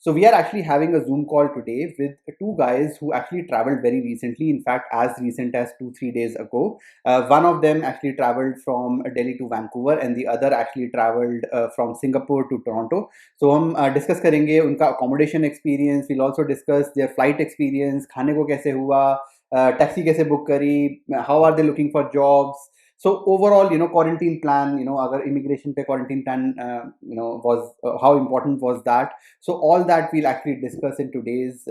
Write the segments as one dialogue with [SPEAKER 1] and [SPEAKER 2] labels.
[SPEAKER 1] So we are actually having a Zoom call today with two guys who actually traveled very recently. In fact, as recent as 2-3 days ago. One of them actually traveled from Delhi to Vancouver, and the other actually traveled from Singapore to Toronto. So हम discuss करेंगे उनका accommodation experience. We'll also discuss their flight experience. खाने को कैसे हुआ, taxi कैसे book करी, how are they looking for jobs. So overall, quarantine plan, agar immigration pe quarantine plan, was how important was that. So all that we'll actually discuss in today's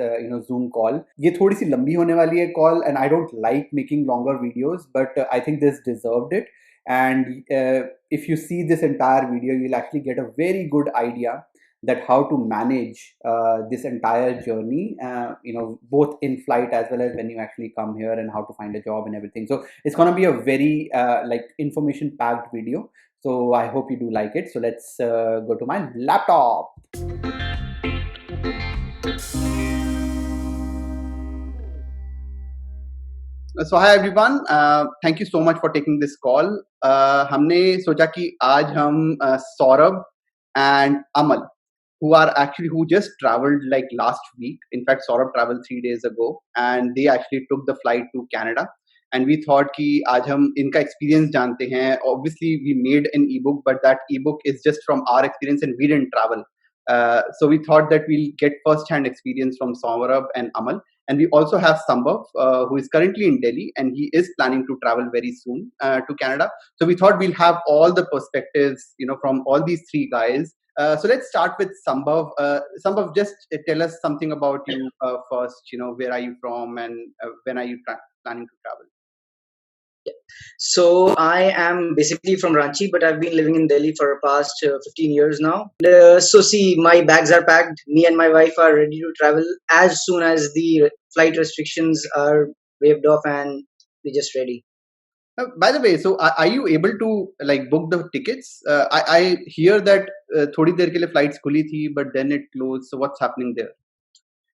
[SPEAKER 1] Zoom call. ये थोड़ी सी लंबी होने वाली है call, and I don't like making longer videos, but I think this deserved it. And if you see this entire video, you'll actually get a very good idea that how to manage this entire journey, both in flight as well as when you actually come here, and how to find a job and everything. So it's going to be a very information packed video. So I hope you do like it. So let's go to my laptop. So hi everyone, thank you so much for taking this call. हमने सोचा कि आज हम Saurabh and Amal, who just traveled like last week. In fact, Saurabh traveled 3 days ago, and they actually took the flight to Canada. And we thought कि आज हम इनका experience जानते हैं. Obviously, we made an ebook, but that ebook is just from our experience, and we didn't travel. So we thought that we'll get first-hand experience from Saurabh and Amal. And we also have Sambhav, who is currently in Delhi, and he is planning to travel very soon to Canada. So we thought we'll have all the perspectives, from all these three guys. So let's start with Sambhav. Sambhav, just tell us something about you first. Where are you from, and when are you planning to travel?
[SPEAKER 2] So I am basically from Ranchi, but I've been living in Delhi for the past 15 years now. So see, my bags are packed. Me and my wife are ready to travel as soon as the flight restrictions are waived off, and we're just ready.
[SPEAKER 1] By the way, so are you able to book the tickets? I hear that थोड़ी देर के लिए flights खुली थी, but then it closed. So what's happening there?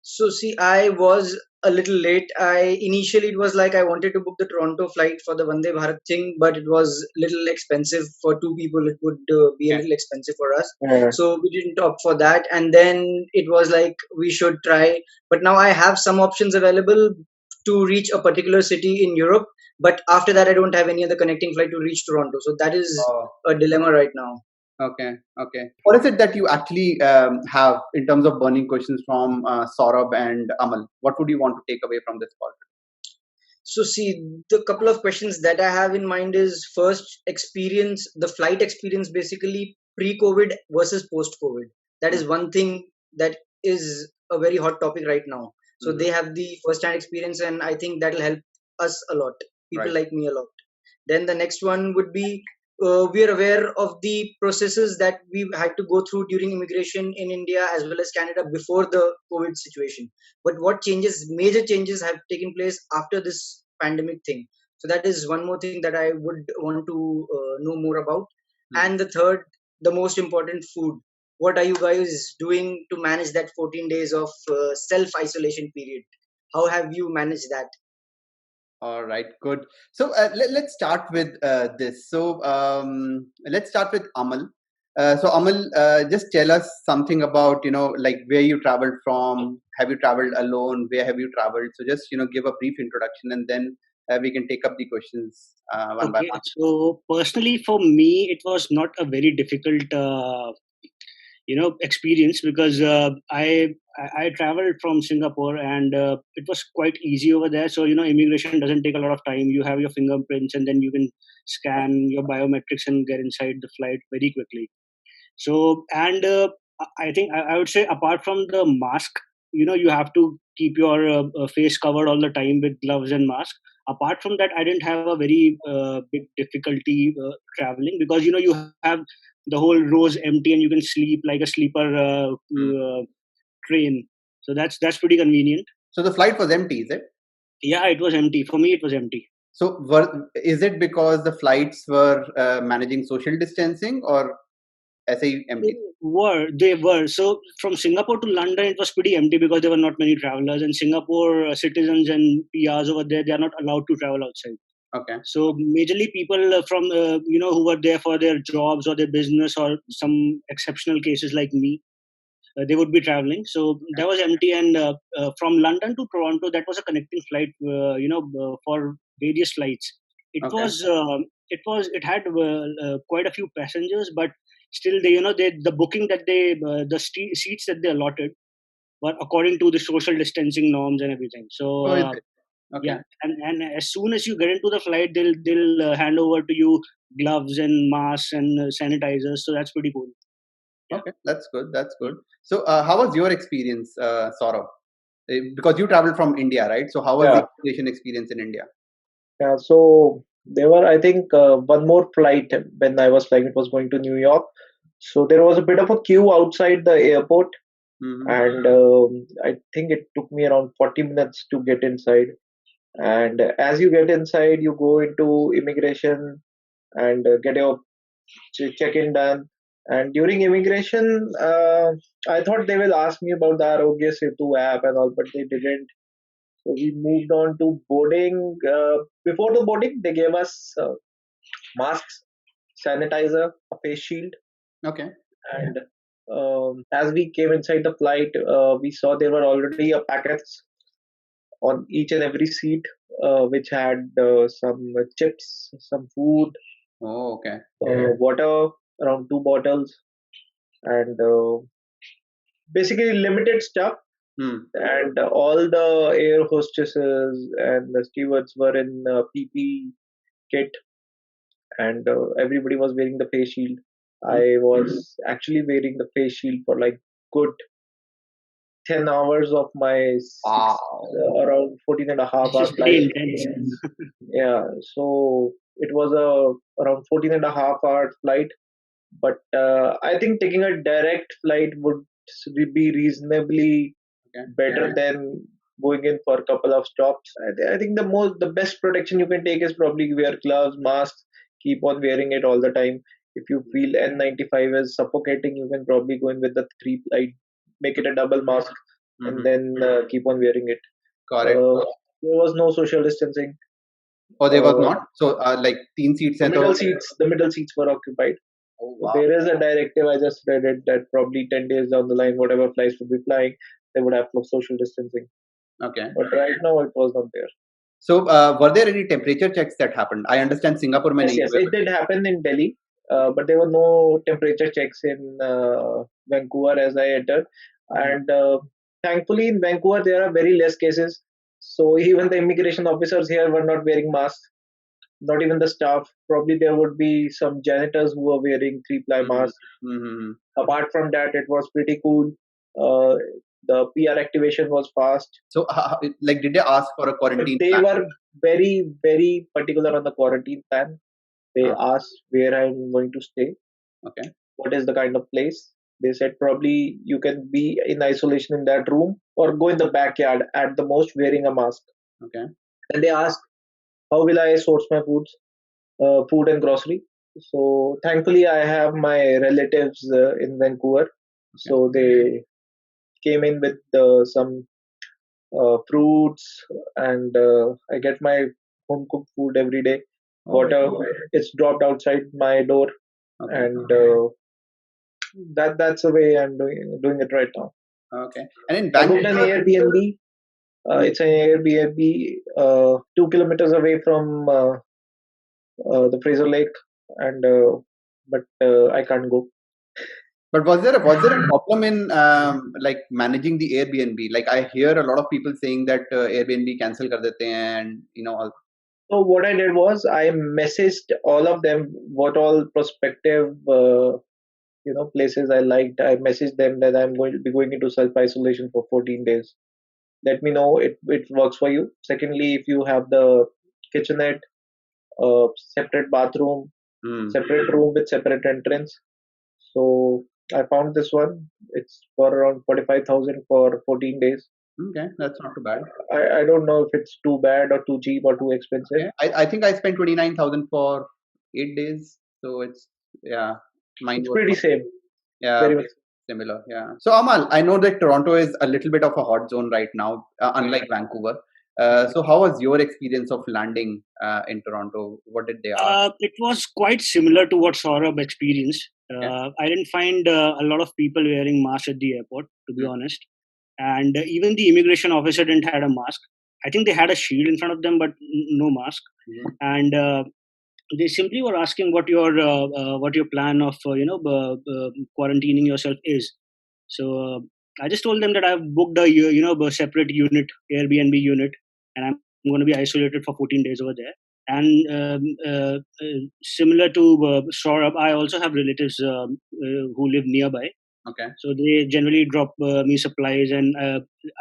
[SPEAKER 2] So see, I was a little late. Initially it was like I wanted to book the Toronto flight for the Vande Bharat thing, but it was little expensive for two people. It would be a little expensive for us, so we didn't opt for that. And then it was like we should try, but now I have some options available to reach a particular city in Europe. But after that, I don't have any other connecting flight to reach Toronto. So that is a dilemma right now.
[SPEAKER 1] Okay. What is it that you actually have in terms of burning questions from Saurabh and Amal? What would you want to take away from this call?
[SPEAKER 2] So see, the couple of questions that I have in mind is first experience, the flight experience basically pre-COVID versus post-COVID. That is one thing that is a very hot topic right now. So they have the first-hand experience, and I think that will help us a lot. People like me a lot. Then the next one would be we are aware of the processes that we had to go through during immigration in India as well as Canada before the COVID situation. But what major changes have taken place after this pandemic thing? So that is one more thing that I would want to know more about. And the third, the most important, food. What are you guys doing to manage that 14 days of self-isolation period? How have you managed that?
[SPEAKER 1] All right, good. So let's start with this. So let's start with Amal. So Amal, just tell us something about where you traveled from. Have you traveled alone? Where have you traveled? So just give a brief introduction, and then we can take up the questions one by one.
[SPEAKER 3] So personally, for me, it was not a very difficult experience, because I traveled from Singapore, and it was quite easy over there. So immigration doesn't take a lot of time. You have your fingerprints, and then you can scan your biometrics and get inside the flight very quickly. So, and I think I would say, apart from the mask, you have to keep your face covered all the time with gloves and mask. Apart from that, I didn't have a very big difficulty traveling, because you have the whole rows empty, and you can sleep like a sleeper train. So that's pretty convenient.
[SPEAKER 1] So the flight was empty, is it?
[SPEAKER 3] Yeah, it was empty. For me, it was empty.
[SPEAKER 1] So is it because the flights were managing social distancing, or ऐसे ही empty?
[SPEAKER 3] They were. So from Singapore to London, it was pretty empty because there were not many travelers, and Singapore citizens and PRs over there, they are not allowed to travel outside.
[SPEAKER 1] Okay.
[SPEAKER 3] So majorly people from who were there for their jobs or their business, or some exceptional cases like me. they would be traveling. So that was empty, and from London to Toronto, that was a connecting flight. For various flights, it
[SPEAKER 1] Okay.
[SPEAKER 3] was it had quite a few passengers, but still the booking that seats that they allotted were according to the social distancing norms and everything. So
[SPEAKER 1] Oh, is it? Okay.
[SPEAKER 3] yeah, and as soon as you get into the flight, they'll hand over to you gloves and masks and sanitizers. So that's pretty cool. Yeah.
[SPEAKER 1] Okay, that's good. That's good. So, how was your experience, Saurabh? Because you traveled from India, right? So, how was the
[SPEAKER 4] Yeah,
[SPEAKER 1] immigration experience in India?
[SPEAKER 4] yeah. So there were, I think, one more flight when I was flying. It was going to New York. So there was a bit of a queue outside the airport,
[SPEAKER 1] Mm-hmm.
[SPEAKER 4] and I think it took me around 40 minutes to get inside. And as you get inside, you go into immigration and get your check-in done. And during immigration, I thought they will ask me about the Arogya Setu app and all, but they didn't. So we moved on to boarding. Before the boarding, they gave us masks, sanitizer, a face shield,
[SPEAKER 1] Okay.
[SPEAKER 4] and as we came inside the flight, we saw there were already packets on each and every seat, which had some chips, some food,
[SPEAKER 1] Oh, okay.
[SPEAKER 4] water, around 2 bottles, and basically limited stuff.
[SPEAKER 1] Hmm.
[SPEAKER 4] And all the air hostesses and the stewards were in PP kit, and everybody was wearing the face shield. I was actually wearing the face shield for like good 10 hours of my
[SPEAKER 1] Wow.
[SPEAKER 4] around 14 and a half
[SPEAKER 3] Which
[SPEAKER 4] hour
[SPEAKER 3] is pretty
[SPEAKER 4] flight.
[SPEAKER 3] intense.
[SPEAKER 4] Yeah, so it was a around 14 and a half hour flight, but I think taking a direct flight would be reasonably
[SPEAKER 1] Okay.
[SPEAKER 4] better than going in for a couple of stops. I think the best protection you can take is probably wear gloves, masks, keep on wearing it all the time. If you feel N95 is suffocating, you can probably go in with the three ply, make it a double mask,
[SPEAKER 1] Mm-hmm.
[SPEAKER 4] and then keep on wearing it.
[SPEAKER 1] Got it.
[SPEAKER 4] There was no social distancing.
[SPEAKER 1] Oh, there was not. So, like 3 seats
[SPEAKER 4] The
[SPEAKER 1] hai
[SPEAKER 4] middle
[SPEAKER 1] to.
[SPEAKER 4] seats, the middle seats were occupied.
[SPEAKER 1] Oh,
[SPEAKER 4] So
[SPEAKER 1] wow.
[SPEAKER 4] there is a directive. I just read it that probably 10 days down the line, whatever flights would be flying, they would have no social distancing.
[SPEAKER 1] Okay.
[SPEAKER 4] But right now, it was not there.
[SPEAKER 1] So, were there any temperature checks that happened? I understand Singapore mein nahi
[SPEAKER 4] Yes,
[SPEAKER 1] hue.
[SPEAKER 4] it did happen in Delhi, but there were no temperature checks in Vancouver as I entered. And thankfully, in Vancouver, there are very less cases. So even the immigration officers here were not wearing masks. Not even the staff. Probably there would be some janitors who were wearing three-ply masks.
[SPEAKER 1] Mm-hmm.
[SPEAKER 4] Apart from that, it was pretty cool. Uh, the PR activation was fast.
[SPEAKER 1] So, like, did they ask for a
[SPEAKER 4] But
[SPEAKER 1] quarantine
[SPEAKER 4] they
[SPEAKER 1] plan?
[SPEAKER 4] were very, very particular on the quarantine plan. They asked where I'm going to stay,
[SPEAKER 1] Okay.
[SPEAKER 4] what is the kind of place. They said probably you can be in isolation in that room or go in the backyard at the most wearing a mask.
[SPEAKER 1] Okay.
[SPEAKER 4] And they asked, how will I source my food and grocery? So thankfully, I have my relatives in Vancouver. So they came in with some fruits, and I get my home cooked food every day. Water, it's dropped outside my door,
[SPEAKER 1] Okay.
[SPEAKER 4] and that's the way I'm doing it right now.
[SPEAKER 1] Okay. And in
[SPEAKER 4] I booked an
[SPEAKER 1] Vancouver,
[SPEAKER 4] Airbnb. It's an Airbnb 2 kilometers away from the Fraser Lake, and but I can't go.
[SPEAKER 1] but was there a problem in like managing the Airbnb? Like, I hear a lot of people saying that Airbnb cancel kar dete hain, and all.
[SPEAKER 4] So what I did was I messaged all of them what all prospective places I liked. I messaged them that I'm going to be going into self isolation for 14 days. Let me know it works for you. Secondly, if you have the kitchenette, separate bathroom, separate room with separate entrance. So I found this one. It's for around 45,000 for 14 days.
[SPEAKER 1] Okay, that's not too bad.
[SPEAKER 4] I don't know if it's too bad or too cheap or too expensive.
[SPEAKER 1] Okay. I think I spent 29,000 for 8 days. So it's mine
[SPEAKER 4] It's
[SPEAKER 1] was
[SPEAKER 4] pretty same.
[SPEAKER 1] yeah
[SPEAKER 4] Very much.
[SPEAKER 1] similar. Yeah. So Amal, I know that Toronto is a little bit of a hot zone right now, unlike Vancouver. So how was your experience of landing in Toronto? What did they ask?
[SPEAKER 3] It was quite similar to what Saurabh experienced. I didn't find a lot of people wearing masks at the airport, to be honest. And even the immigration officer didn't had a mask. I think they had a shield in front of them, but no mask. And they simply were asking what your plan of quarantining yourself is. So I just told them that I've booked a separate unit, Airbnb unit, and I'm going to be isolated for 14 days over there. And similar to Saurabh, I also have relatives who live nearby.
[SPEAKER 1] Okay.
[SPEAKER 3] So they generally drop me supplies, and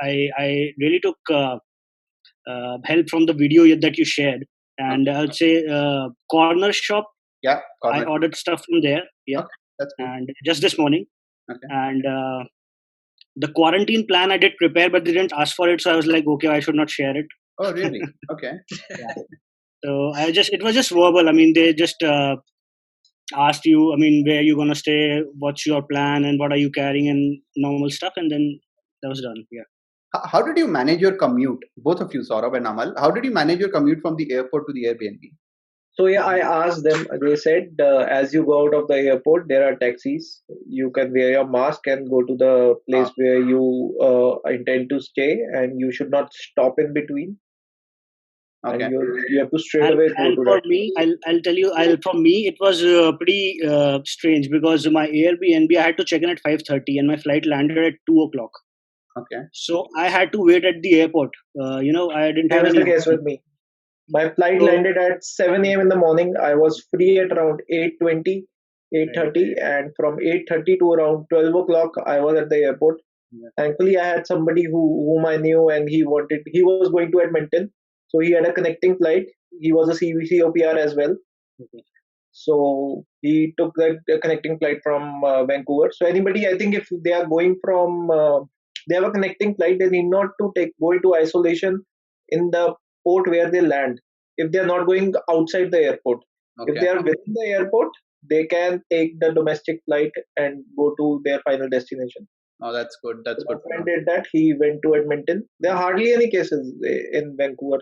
[SPEAKER 3] I really took help from the video that you shared. And I would say corner shop.
[SPEAKER 1] Yeah,
[SPEAKER 3] I ordered stuff from there. Yeah,
[SPEAKER 1] that's good.
[SPEAKER 3] And just this morning. And the quarantine plan I did prepare, but they didn't ask for it, so I was like, okay, I should not share it.
[SPEAKER 1] Oh, really? Okay.
[SPEAKER 3] So it was just verbal. I mean, they just asked you, I mean, where you gonna stay, what's your plan, and what are you carrying, and normal stuff, and then that was done. Yeah.
[SPEAKER 1] How did you manage your commute, both of you, Saurabh and Amal? How did you manage your commute from the airport to the Airbnb?
[SPEAKER 4] So yeah, I asked them. They said as you go out of the airport, there are taxis. You can wear your mask and go to the place where you intend to stay, and you should not stop in between.
[SPEAKER 1] Okay.
[SPEAKER 4] And you have to straight away go to
[SPEAKER 3] for
[SPEAKER 4] that.
[SPEAKER 3] me, I'll tell you. For me, it was pretty strange because my Airbnb I had to check in at 5:30, and my flight landed at 2 o'clock.
[SPEAKER 1] Okay.
[SPEAKER 3] So I had to wait at the airport. I didn't have
[SPEAKER 4] That was
[SPEAKER 3] any.
[SPEAKER 4] the case with me. My flight landed at 7 a.m. in the morning. I was free at around 8:20, 8:30, and from 8:30 to around 12 o'clock, I was at the airport.
[SPEAKER 1] Yeah.
[SPEAKER 4] Thankfully, I had somebody whom I knew, and he was going to Edmonton, so he had a connecting flight. He was a COPR as well.
[SPEAKER 1] Okay.
[SPEAKER 4] So he took that connecting flight from Vancouver. So anybody, I think, if they are going from, they have a connecting flight, they need not to go into isolation in the port where they land. If they are not going outside the airport, if they are within the airport, they can take the domestic flight and go to their final destination.
[SPEAKER 1] Oh, that's good. That's good.
[SPEAKER 4] My friend did that. He went to Edmonton. There are hardly any cases in Vancouver.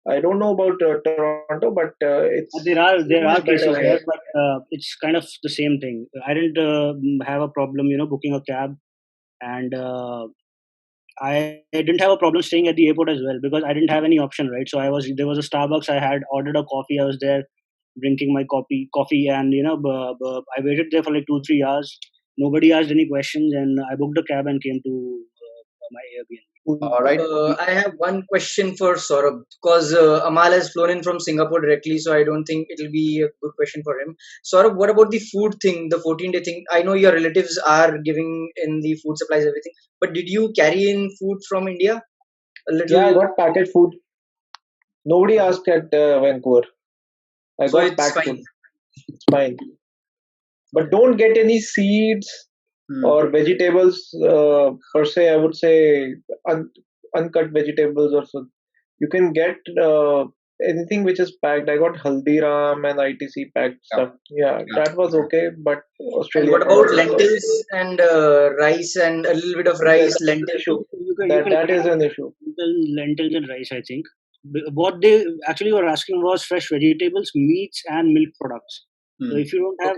[SPEAKER 4] I don't know about Toronto, but
[SPEAKER 3] there are cases here, but it's kind of the same thing. I didn't have a problem, booking a cab, and I didn't have a problem staying at the airport as well because I didn't have any option, right? So there was a Starbucks. I had ordered a coffee. I was there drinking my coffee, and I waited there for like 2-3 hours. Nobody asked any questions, and I booked a cab and came to my Airbnb.
[SPEAKER 1] All right.
[SPEAKER 2] I have one question for Saurabh because Amal has flown in from Singapore directly, so I don't think it'll be a good question for him. Saurabh, what about the food thing, the 14-day thing? I know your relatives are giving in the food supplies, everything, but did you carry in food from India?
[SPEAKER 4] Yeah, I got packaged food. Nobody asked at Vancouver. I got packed food. It's fine. But don't get any seeds or vegetables per se. I would say uncut vegetables or so. You can get anything which is packed. I got Haldiram and ITC packed stuff. Yeah, that was okay. But Australia.
[SPEAKER 2] And what about lentils and rice and a little bit of rice, lentils?
[SPEAKER 4] That is an issue.
[SPEAKER 3] Lentils and rice, I think. What they actually were asking was fresh vegetables, meats, and milk products. So if you don't have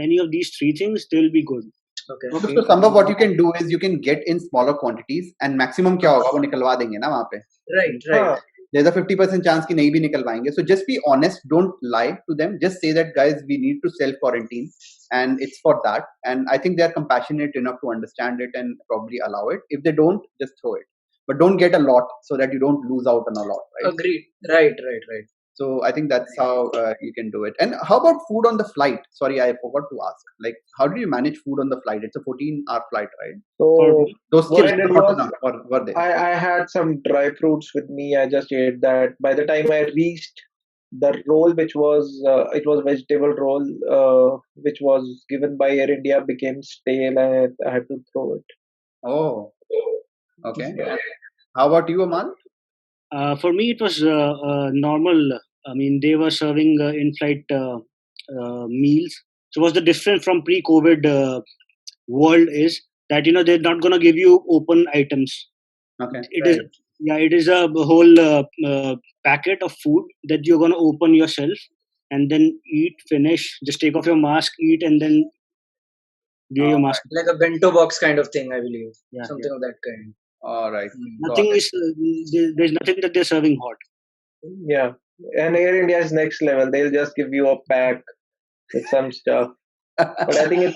[SPEAKER 3] any of these three things, they'll be good.
[SPEAKER 1] Okay. So some of what you can do is you can get in smaller quantities and maximum क्या होगा वो निकलवा देंगे ना वहाँ पे.
[SPEAKER 2] Right.
[SPEAKER 1] There's a 50% chance कि नहीं भी निकल पाएंगे. So just be honest. Don't lie to them. Just say that guys, we need to self quarantine, and it's for that. And I think they are compassionate enough to understand it and probably allow it. If they don't, just throw it. But don't get a lot so that you don't lose out on a lot. Right?
[SPEAKER 2] Agreed. Right.
[SPEAKER 1] So I think that's how you can do it. And how about food on the flight? Sorry, I forgot to ask. Like, how do you manage food on the flight? It's a 14-hour flight, right?
[SPEAKER 4] So
[SPEAKER 1] those
[SPEAKER 4] what I did was,
[SPEAKER 1] were they?
[SPEAKER 4] I had some dry fruits with me. I just ate that. By the time I reached the roll, which was it was vegetable roll, which was given by Air India, became stale, and I had to throw it.
[SPEAKER 1] Oh, okay. Yeah. How about you, Aman?
[SPEAKER 3] For me, it was normal. I mean, they were serving in-flight meals. So, what's the difference from pre-COVID world is that they're not going to give you open items.
[SPEAKER 1] Okay.
[SPEAKER 3] It is a whole packet of food that you're going to open yourself and then eat, finish. Just take off your mask, eat, and then via your mask.
[SPEAKER 2] Like a bento box kind of thing, I believe.
[SPEAKER 3] Yeah,
[SPEAKER 2] Something of that kind.
[SPEAKER 1] All right.
[SPEAKER 3] Nothing is there's nothing that they're serving hot.
[SPEAKER 4] Yeah. And Air India is next level. They'll just give you a pack with some stuff. But I think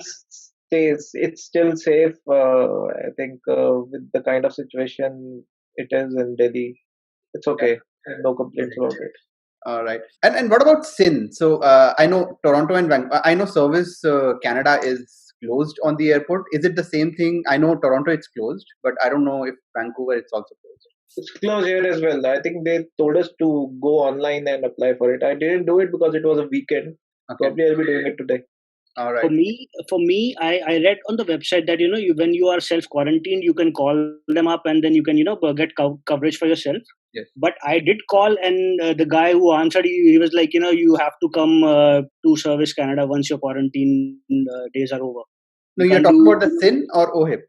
[SPEAKER 4] it's still safe. I think with the kind of situation it is in Delhi, it's okay. No complaints about it.
[SPEAKER 1] All right. And what about Sin? So I know Toronto and Vancouver. I know Service Canada is closed on the airport. Is it the same thing? I know Toronto it's closed, but I don't know if Vancouver it's also closed.
[SPEAKER 4] It's closed here as well. I think they told us to go online and apply for it. I didn't do it because it was a weekend.
[SPEAKER 1] Okay.
[SPEAKER 4] Probably I'll be doing it today.
[SPEAKER 1] All right.
[SPEAKER 3] For me, I read on the website that when you are self quarantined, you can call them up and then you can get coverage for yourself.
[SPEAKER 1] Yes.
[SPEAKER 3] But I did call, and the guy who answered, he was like, you have to come to Service Canada once your quarantine days are over.
[SPEAKER 1] No, you're talking about the Sin or OHIP?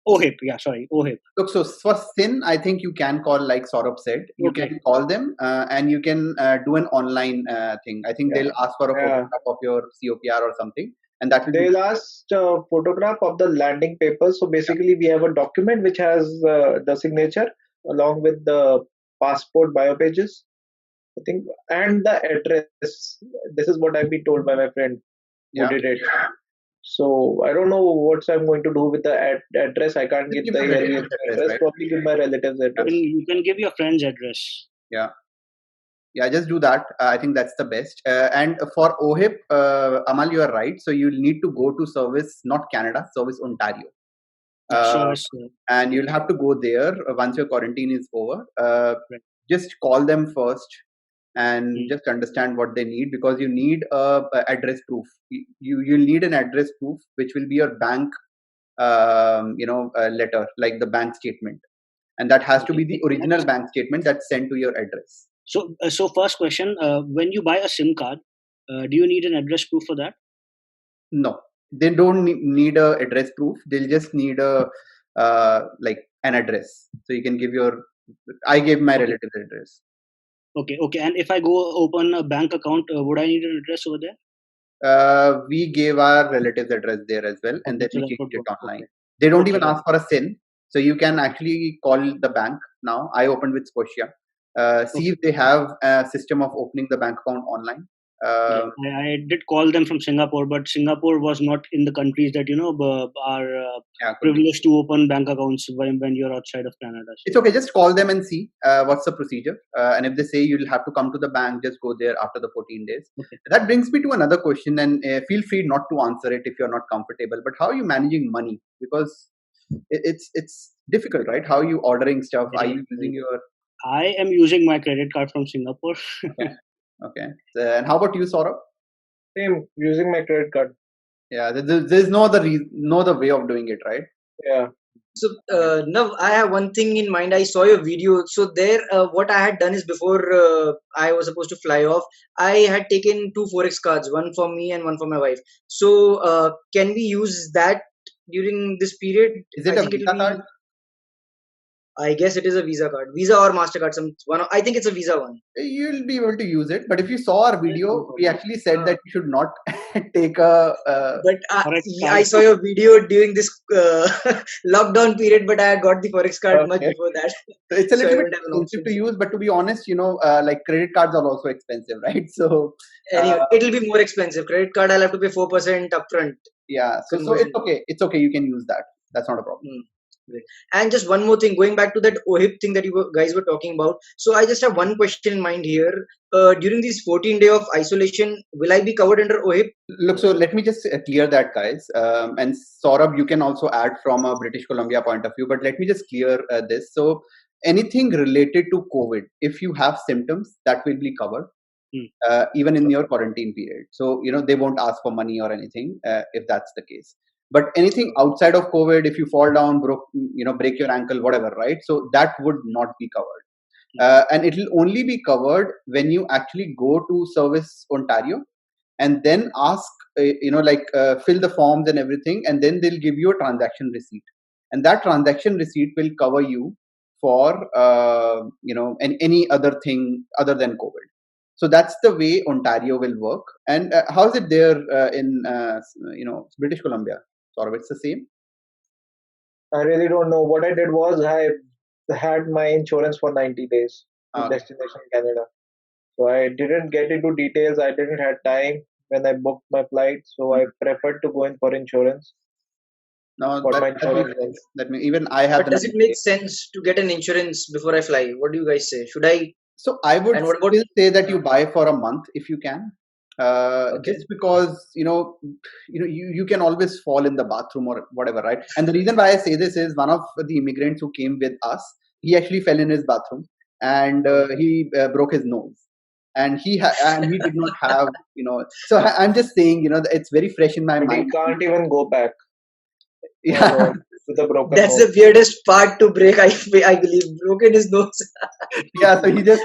[SPEAKER 3] OHIP, yeah, sorry, OHIP.
[SPEAKER 1] Look, so for Sin, I think you can call, like Saurabh said, you can call them and you can do an online thing. I think they'll ask for a photograph of your COPR or something, and that will
[SPEAKER 4] they'll ask a photograph of the landing papers. So basically, we have a document which has the signature along with the passport bio pages, I think, and the address. This is what I've been told by my friend who did it. So I don't know what I'm going to do with the address. I can't get the Airbnb address. Right? Probably give my relatives address.
[SPEAKER 3] You can give your friend's address.
[SPEAKER 1] Yeah, just do that. I think that's the best. And for OHIP, Amal, you are right. So you'll need to go to Service, not Canada, Service Ontario. And you'll have to go there once your quarantine is over. Just call them first and just understand what they need, because you need a address proof. You'll need an address proof, which will be your bank, letter, like the bank statement, and that has to be the original bank statement that's sent to your address.
[SPEAKER 3] So first question: when you buy a SIM card, do you need an address proof for that?
[SPEAKER 1] No, they don't need a address proof. They'll just need a like an address. So you can give I gave my relative's address.
[SPEAKER 3] Okay. And if I go open a bank account, would I need an address over there?
[SPEAKER 1] We gave our relative's address there as well, and then we changed it online. They don't even ask for a SIN, so you can actually call the bank now. I opened with Scotia. See if they have a system of opening the bank account online.
[SPEAKER 3] I did call them from Singapore, but Singapore was not in the countries that are privileged to open bank accounts when you're outside of Canada. So.
[SPEAKER 1] It's okay. Just call them and see what's the procedure. And if they say you'll have to come to the bank, just go there after the 14 days. Okay. That brings me to another question, and feel free not to answer it if you're not comfortable. But how are you managing money? Because it's difficult, right? How are you ordering stuff? Are you using your?
[SPEAKER 3] I am using my credit card from Singapore.
[SPEAKER 1] Okay. And how about you, Saurabh?
[SPEAKER 4] Same, using my credit card.
[SPEAKER 1] Yeah, there's no other way of doing it, right?
[SPEAKER 4] Yeah.
[SPEAKER 2] So now I have one thing in mind. I saw your video. So there, what I had done is before I was supposed to fly off, I had taken 2 Forex cards, one for me and one for my wife. So can we use that during this period?
[SPEAKER 1] Is it a Visa card?
[SPEAKER 2] I guess it is a Visa card, Visa or Mastercard. I think it's a Visa one.
[SPEAKER 1] You'll be able to use it, but if you saw our video, we actually said that you should not take a.
[SPEAKER 2] But I saw your video during this lockdown period, but I had got the Forex card much before that.
[SPEAKER 1] So it's a little bit expensive to use, but to be honest, like credit cards are also expensive, right? So
[SPEAKER 2] anyway, it'll be more expensive. Credit card, I'll have to pay 4% upfront.
[SPEAKER 1] Yeah, so it's okay. It's okay. You can use that. That's not a problem.
[SPEAKER 2] And just one more thing, going back to that OHIP thing that you guys were talking about. So I just have one question in mind here. During these 14 days of isolation, will I be covered under OHIP?
[SPEAKER 1] Look, so let me just clear that, guys. And Saurabh, you can also add from a British Columbia point of view, but let me just clear this. So anything related to COVID, if you have symptoms, that will be covered. Even in your quarantine period. So, they won't ask for money or anything if that's the case. But anything outside of COVID, if you fall down, break your ankle, whatever, right? So that would not be covered. And it will only be covered when you actually go to Service Ontario and then ask, fill the forms and everything, and then they'll give you a transaction receipt. And that transaction receipt will cover you for, any other thing other than COVID. So that's the way Ontario will work. And how is it there in British Columbia? Saurabh, it's the same?
[SPEAKER 4] I really don't know. What I did was I had my insurance for 90 days to
[SPEAKER 1] Okay.
[SPEAKER 4] destination Canada. So I didn't get into details. I didn't have time when I booked my flight. So I preferred to go in for insurance.
[SPEAKER 1] No,
[SPEAKER 4] Got
[SPEAKER 1] that
[SPEAKER 4] my
[SPEAKER 1] that makes
[SPEAKER 4] insurance done.
[SPEAKER 1] sense. Even I have
[SPEAKER 2] But
[SPEAKER 1] the
[SPEAKER 2] does it
[SPEAKER 1] 90
[SPEAKER 2] make
[SPEAKER 1] days.
[SPEAKER 2] sense to get an insurance before I fly? What do you guys say? Should I?
[SPEAKER 1] So I would
[SPEAKER 2] And what about?
[SPEAKER 1] still say that you buy for a month if you can,
[SPEAKER 2] Okay.
[SPEAKER 1] just because you can always fall in the bathroom or whatever, right? And the reason why I say this is one of the immigrants who came with us, he actually fell in his bathroom and he broke his nose, and he did not have. So I'm just saying, it's very fresh in my
[SPEAKER 4] But
[SPEAKER 1] mind.
[SPEAKER 4] he can't even go back
[SPEAKER 1] Yeah.
[SPEAKER 4] with a broken
[SPEAKER 2] That's
[SPEAKER 4] nose.
[SPEAKER 2] the weirdest part to break. I believe broken his nose.
[SPEAKER 1] Yeah, so he just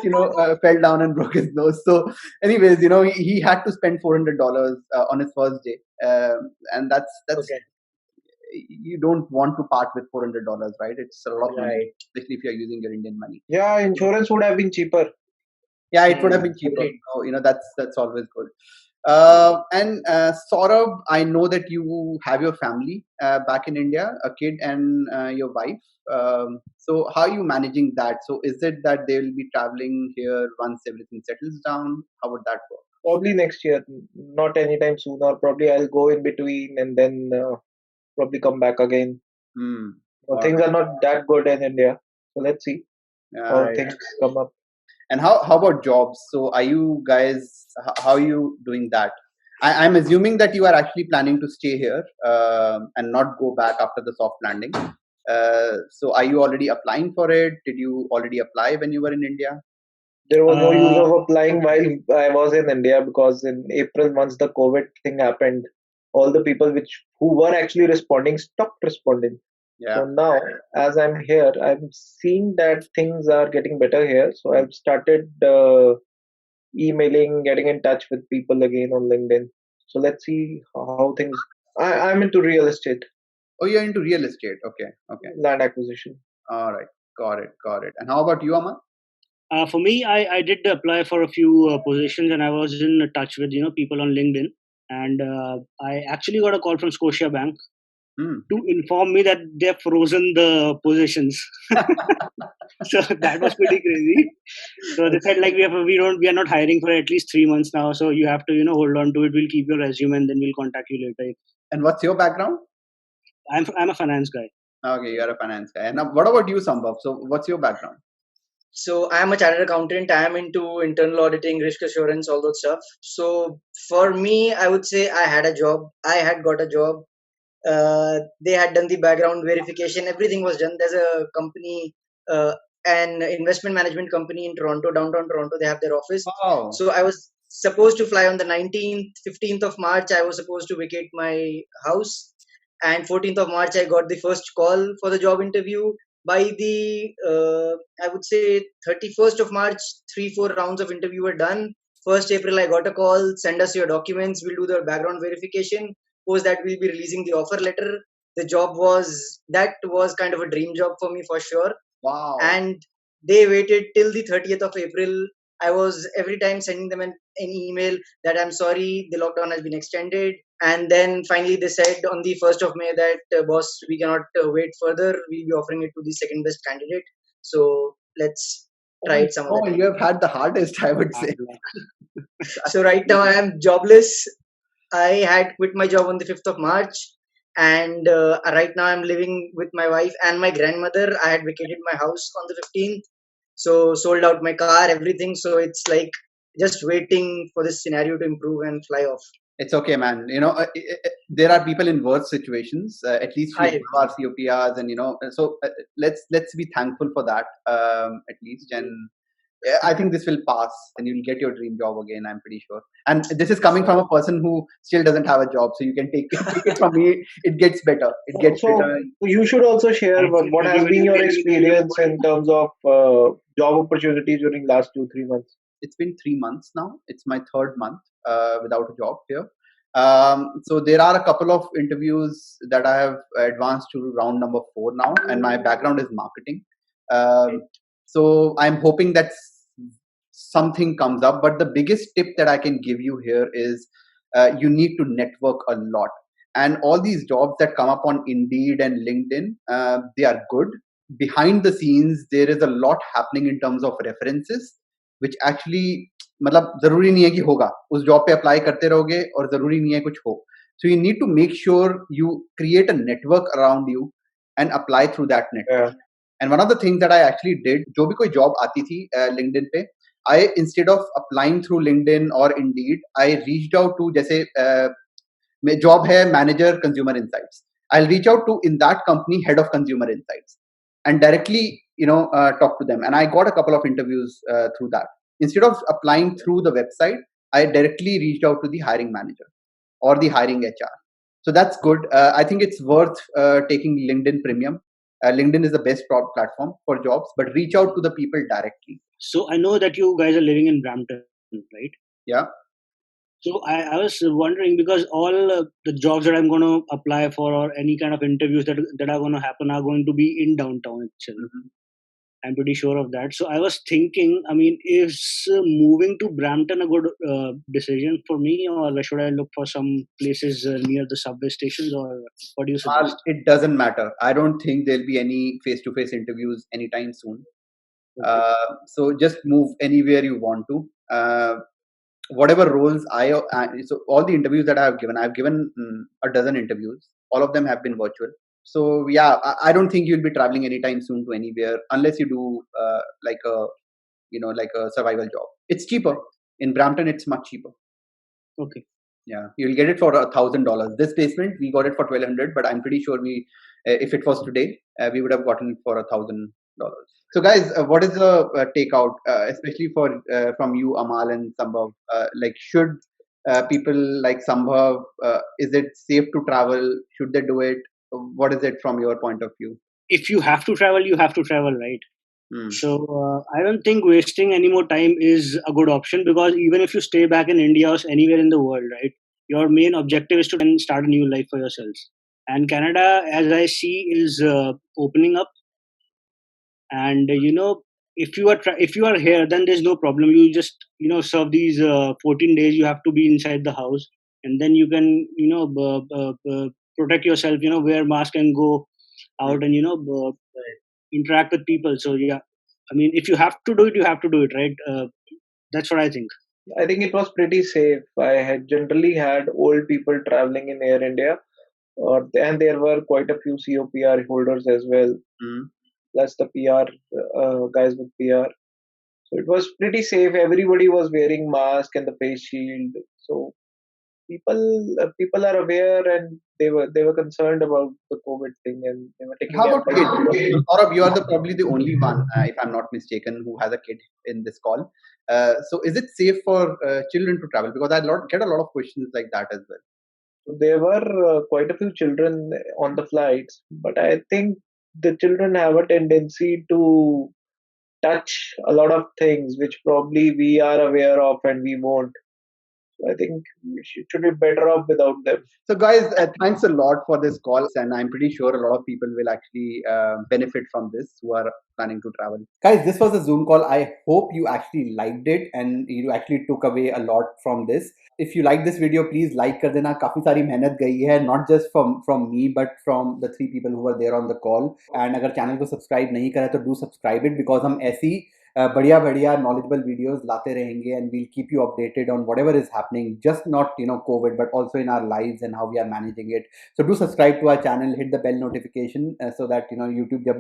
[SPEAKER 1] fell down and broke his nose. So anyways, he had to spend $400 on his first day, and that's
[SPEAKER 2] Okay.
[SPEAKER 1] you don't want to part with $400, right? It's a lot of money,
[SPEAKER 2] Right.
[SPEAKER 1] especially if you're using your Indian money.
[SPEAKER 4] Yeah, insurance would have been cheaper.
[SPEAKER 1] Yeah, it would have been cheaper.
[SPEAKER 2] Agreed.
[SPEAKER 1] So that's always good. And Saurabh, I know that you have your family back in India, a kid and your wife. So how are you managing that? So is it that they will be traveling here once everything settles down? How would that work?
[SPEAKER 4] Probably next year, not anytime soon, or probably I'll go in between and then probably come back again.
[SPEAKER 1] Hmm. All
[SPEAKER 4] Things
[SPEAKER 1] right.
[SPEAKER 4] are not that good in India, so let's see how
[SPEAKER 1] Right.
[SPEAKER 4] things come up.
[SPEAKER 1] And how about jobs? So are you guys, how are you doing that? I'm assuming that you are actually planning to stay here and not go back after the soft landing. So are you already applying for it? Did you already apply when you were in India?
[SPEAKER 4] There was no use
[SPEAKER 3] Uh,
[SPEAKER 4] of applying while I was in India because in April, once the COVID thing happened, all the people who were actually responding stopped responding.
[SPEAKER 1] Yeah.
[SPEAKER 4] So now, as I'm here, I'm seeing that things are getting better here. So I've started emailing, getting in touch with people again on LinkedIn. So let's see how things. I'm into real estate,
[SPEAKER 1] Oh, you're into real estate. Okay. Okay.
[SPEAKER 4] land acquisition.
[SPEAKER 1] All right. Got it. Got it. And how about you, Aman?
[SPEAKER 3] for me, I did apply for a few positions, and I was in touch with people on LinkedIn, and I actually got a call from Scotia Bank
[SPEAKER 1] Hmm.
[SPEAKER 3] to inform me that they've frozen the positions. So that was pretty crazy. So they said like we are not hiring for at least 3 months now. So you have to hold on to it. We'll keep your resume and then we'll contact you later.
[SPEAKER 1] And what's your background?
[SPEAKER 3] I'm a finance guy.
[SPEAKER 1] Okay, you're a finance guy. And what about you, Sambhav? So what's your background?
[SPEAKER 2] So I am a chartered accountant. I am into internal auditing, risk assurance, all that stuff. So for me, I would say I had a job. I had got a job. They had done the background verification. Everything was done. There's a company, an investment management company in Toronto, downtown Toronto. They have their office.
[SPEAKER 1] Wow.
[SPEAKER 2] So I was supposed to fly on the 19th, 15th of March. I was supposed to vacate my house, and 14th of March I got the first call for the job interview. By the I would say 31st of March, 3-4 rounds of interview were done. 1st April I got a call. Send us your documents. We'll do the background verification. Post that we'll be releasing the offer letter. The job was kind of a dream job for me for sure.
[SPEAKER 1] Wow.
[SPEAKER 2] And they waited till the 30th of April. I was every time sending them an email that I'm sorry, the lockdown has been extended. And then finally they said on the 1st of May that boss, we cannot wait further. We'll be offering it to the second best candidate. So let's try
[SPEAKER 1] Oh
[SPEAKER 2] it some other
[SPEAKER 1] no,
[SPEAKER 2] time.
[SPEAKER 1] you have had the hardest, I would
[SPEAKER 3] Hard
[SPEAKER 1] say.
[SPEAKER 3] luck.
[SPEAKER 2] So right now I am jobless. I had quit my job on the 5th of March, and right now I'm living with my wife and my grandmother. I had vacated my house on the 15th, so sold out my car, everything. So it's like just waiting for this scenario to improve and fly off.
[SPEAKER 1] It's okay, man. There are people in worse situations. At least we
[SPEAKER 2] I
[SPEAKER 1] have our
[SPEAKER 2] agree.
[SPEAKER 1] COPRs, and so let's be thankful for that at least. And I think this will pass, and you'll get your dream job again. I'm pretty sure. And this is coming from a person who still doesn't have a job, so you can take take it from me. It gets better. It
[SPEAKER 4] So,
[SPEAKER 1] gets
[SPEAKER 4] so
[SPEAKER 1] better.
[SPEAKER 4] you should also share what has been
[SPEAKER 3] Everybody's
[SPEAKER 4] your
[SPEAKER 3] getting a new
[SPEAKER 4] experience in terms of job opportunities during last 2-3 months.
[SPEAKER 1] It's been 3 months now. It's my third month without a job here. So there are a couple of interviews that I have advanced to round number 4 now, and my background is marketing. Um, so I'm hoping that something comes up. But the biggest tip that I can give you here is you need to network a lot. and all these jobs that come up on Indeed and LinkedIn, they are good. Behind the scenes, there is a lot happening in terms of references, which actually मतलब जरूरी नहीं है कि होगा, उस job पे apply करते रहोगे और जरूरी नहीं है कुछ हो. So you need to make sure you create a network around you and apply through that network.
[SPEAKER 4] Yeah.
[SPEAKER 1] And one of the things that I actually did, जो भी कोई job आती थी LinkedIn पे, I instead of applying through LinkedIn or Indeed, I reached out to जैसे job है manager consumer insights. I'll reach out to in that company head of consumer insights and directly talk to them. And I got a couple of interviews through that. Instead of applying through the website, I directly reached out to the hiring manager or the hiring HR. So that's good. I think it's worth taking LinkedIn Premium. LinkedIn is the best platform for jobs, but reach out to the people directly.
[SPEAKER 3] So I know that you guys are living in Brampton, right?
[SPEAKER 1] Yeah.
[SPEAKER 3] So I was wondering, because all the jobs that I'm going to apply for or any kind of interviews that are going to happen are going to be in downtown itself.
[SPEAKER 1] Mm-hmm.
[SPEAKER 3] I'm pretty sure of that. So I was thinking, I mean, is moving to Brampton a good decision for me, or should I look for some places near the subway stations, or what do you suggest?
[SPEAKER 1] It doesn't matter. I don't think there'll be any face-to-face interviews anytime soon.
[SPEAKER 3] Okay.
[SPEAKER 1] So just move anywhere you want to. Whatever roles so all the interviews that I've given a dozen interviews. All of them have been virtual. So yeah, I don't think you'll be traveling anytime soon to anywhere unless you do like a survival job. It's cheaper in Brampton. It's much cheaper.
[SPEAKER 3] Okay.
[SPEAKER 1] Yeah, you'll get it for $1,000. This placement we got it for 1,200, but I'm pretty sure if it was today, we would have gotten it for $1,000. So, guys, what is the takeout, especially from you, Amal and Sambhav? Like, should people like Sambhav, is it safe to travel? Should they do it? What is it from your point of view?
[SPEAKER 3] If you have to travel, you have to travel, right?
[SPEAKER 1] Hmm.
[SPEAKER 3] So I don't think wasting any more time is a good option, because even if you stay back in India or anywhere in the world, right, your main objective is to then start a new life for yourselves. And Canada, as I see, is opening up. And if you are here, then there's no problem. You just serve these 14 days. You have to be inside the house, and then you can protect yourself. Wear mask and go out and interact with people. So yeah, I mean, if you have to do it, you have to do it, right? That's what I think.
[SPEAKER 4] I think it was pretty safe. I had generally had old people traveling in Air India, and there were quite a few COPR holders as well, plus the PR guys with PR. So it was pretty safe. Everybody was wearing mask and the face shield. So people are aware, and they were concerned about the COVID thing, and they were taking
[SPEAKER 1] How about
[SPEAKER 4] every.
[SPEAKER 1] kids? Saurabh, you are probably the only one, if I'm not mistaken, who has a kid in this call. So, is it safe for children to travel? Because get a lot of questions like that as well.
[SPEAKER 4] So there were quite a few children on the flights, but I think the children have a tendency to touch a lot of things which probably we are aware of and we won't. So I think we should be better off without them.
[SPEAKER 1] So, guys, thanks a lot for this call, and I'm pretty sure a lot of people will actually benefit from this who are planning to travel. Guys, this was a Zoom call. I hope you actually liked it and you actually took away a lot from this. If you like this video, please like कर देना. काफी सारी मेहनत गई है, not just from me but from the 3 people who were there on the call. And अगर channel को subscribe नहीं करा तो do subscribe it, because हम ऐसी बढ़िया बढ़िया knowledgeable videos लाते रहेंगे, and we'll keep you updated on whatever is happening, just not COVID but also in our lives and how we are managing it. So do subscribe to our channel, hit the bell notification so that YouTube जब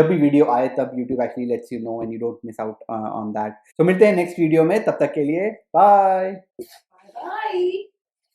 [SPEAKER 1] भी video आए तब YouTube actually lets you know and you don't miss out on that. So मिलते हैं next video में, तब तक के लिए बाय.